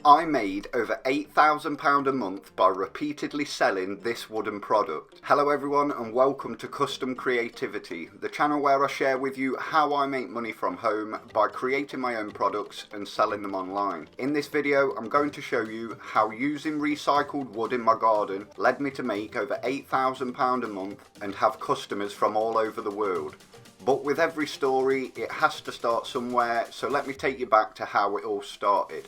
I made over £8,000 a month by repeatedly selling this wooden product. Hello everyone and welcome to Custom Creativity, the channel where I share with you how I make money from home by creating my own products and selling them online. In this video I'm going to show you how using recycled wood in my garden led me to make over £8,000 a month and have customers from all over the world. But with every story it has to start somewhere, so let me take you back to how it all started.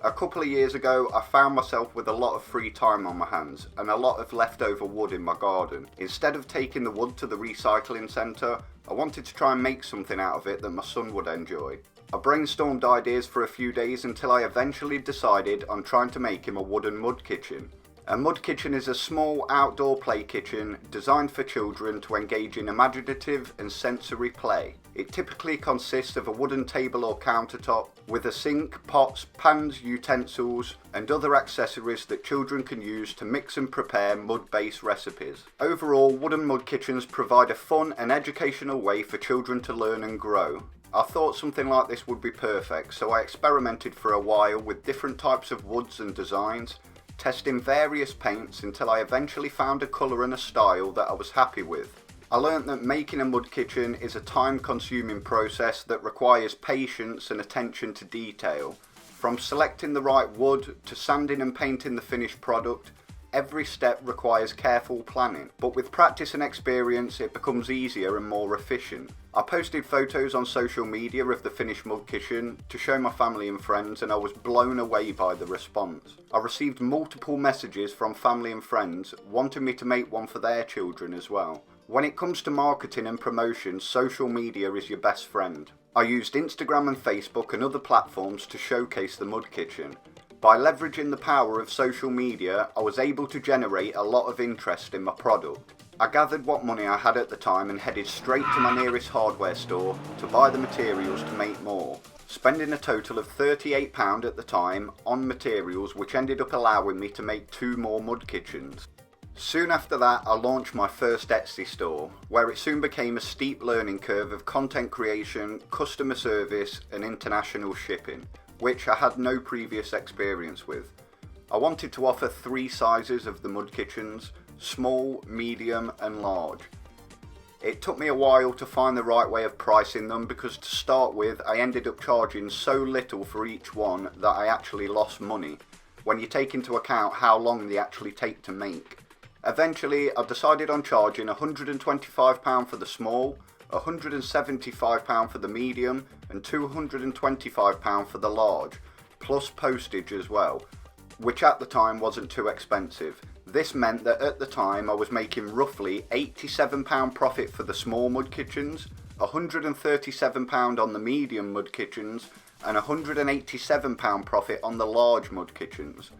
A couple of years ago I found myself with a lot of free time on my hands and a lot of leftover wood in my garden. Instead of taking the wood to the recycling centre, I wanted to try and make something out of it that my son would enjoy. I brainstormed ideas for a few days until I eventually decided on trying to make him a wooden mud kitchen. A mud kitchen is a small outdoor play kitchen designed for children to engage in imaginative and sensory play. It typically consists of a wooden table or countertop with a sink, pots, pans, utensils and other accessories that children can use to mix and prepare mud-based recipes. Overall, wooden mud kitchens provide a fun and educational way for children to learn and grow. I thought something like this would be perfect, so I experimented for a while with different types of woods and designs, testing various paints until I eventually found a colour and a style that I was happy with. I learnt that making a mud kitchen is a time-consuming process that requires patience and attention to detail. From selecting the right wood to sanding and painting the finished product, every step requires careful planning, but with practice and experience it becomes easier and more efficient. I posted photos on social media of the finished mud kitchen to show my family and friends, and I was blown away by the response. I received multiple messages from family and friends wanting me to make one for their children as well. When it comes to marketing and promotion, social media is your best friend. I used Instagram and Facebook and other platforms to showcase the mud kitchen. By leveraging the power of social media, I was able to generate a lot of interest in my product. I gathered what money I had at the time and headed straight to my nearest hardware store to buy the materials to make more, spending a total of £38 at the time on materials, which ended up allowing me to make 2 more mud kitchens. Soon after that I launched my first Etsy store, where it soon became a steep learning curve of content creation, customer service and international shipping, which I had no previous experience with. I wanted to offer 3 sizes of the mud kitchens: small, medium and large. It took me a while to find the right way of pricing them, because to start with I ended up charging so little for each one that I actually lost money when you take into account how long they actually take to make. Eventually I decided on charging £125 for the small, £175 for the medium and £225 for the large, plus postage as well, which at the time wasn't too expensive. This meant that at the time I was making roughly £87 profit for the small mud kitchens, £137 on the medium mud kitchens and £187 profit on the large mud kitchens.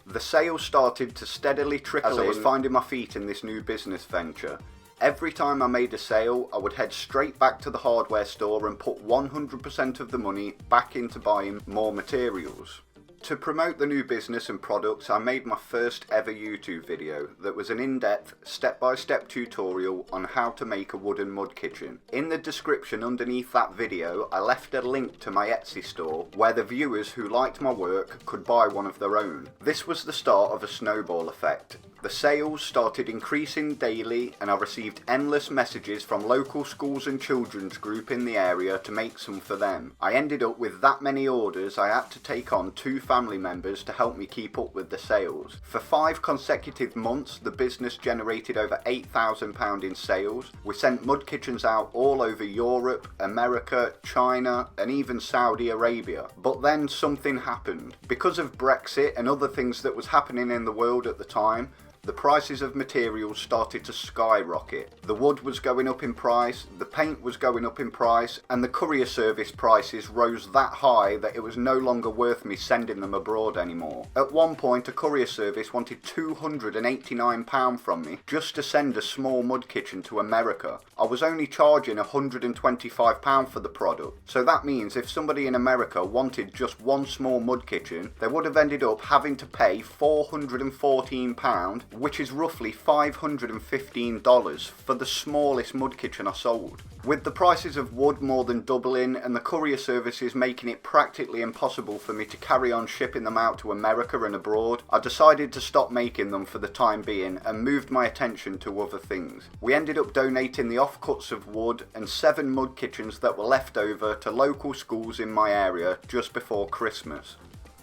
The sales started to steadily trickle as I was finding my feet in this new business venture. Every time I made a sale, I would head straight back to the hardware store and put 100% of the money back into buying more materials. To promote the new business and products, I made my first ever YouTube video that was an in-depth, step-by-step tutorial on how to make a wooden mud kitchen. In the description underneath that video, I left a link to my Etsy store where the viewers who liked my work could buy one of their own. This was the start of a snowball effect. The sales started increasing daily and I received endless messages from local schools and children's group in the area to make some for them. I ended up with that many orders I had to take on 2 family members to help me keep up with the sales. For 5 consecutive months the business generated over £8,000 in sales. We sent mud kitchens out all over Europe, America, China and even Saudi Arabia. But then something happened. Because of Brexit and other things that was happening in the world at the time, the prices of materials started to skyrocket. The wood was going up in price, the paint was going up in price, and the courier service prices rose that high that it was no longer worth me sending them abroad anymore. At one point, a courier service wanted £289 from me just to send a small mud kitchen to America. I was only charging £125 for the product, so that means if somebody in America wanted just one small mud kitchen, they would have ended up having to pay £414 which is roughly $515 for the smallest mud kitchen I sold. With the prices of wood more than doubling and the courier services making it practically impossible for me to carry on shipping them out to America and abroad, I decided to stop making them for the time being and moved my attention to other things. We ended up donating the offcuts of wood and 7 mud kitchens that were left over to local schools in my area just before Christmas.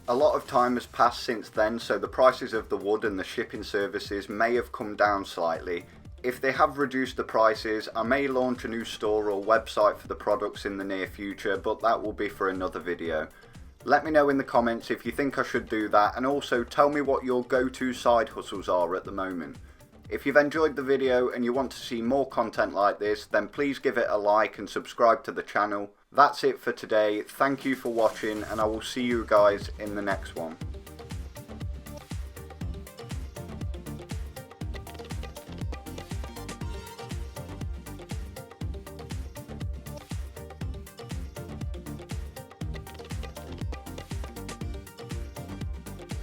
A lot of time has passed since then, so the prices of the wood and the shipping services may have come down slightly. If they have reduced the prices, I may launch a new store or website for the products in the near future, but that will be for another video. Let me know in the comments if you think I should do that, and also tell me what your go-to side hustles are at the moment. If you've enjoyed the video and you want to see more content like this, then please give it a like and subscribe to the channel. That's it for today. Thank you for watching, and I will see you guys in the next one.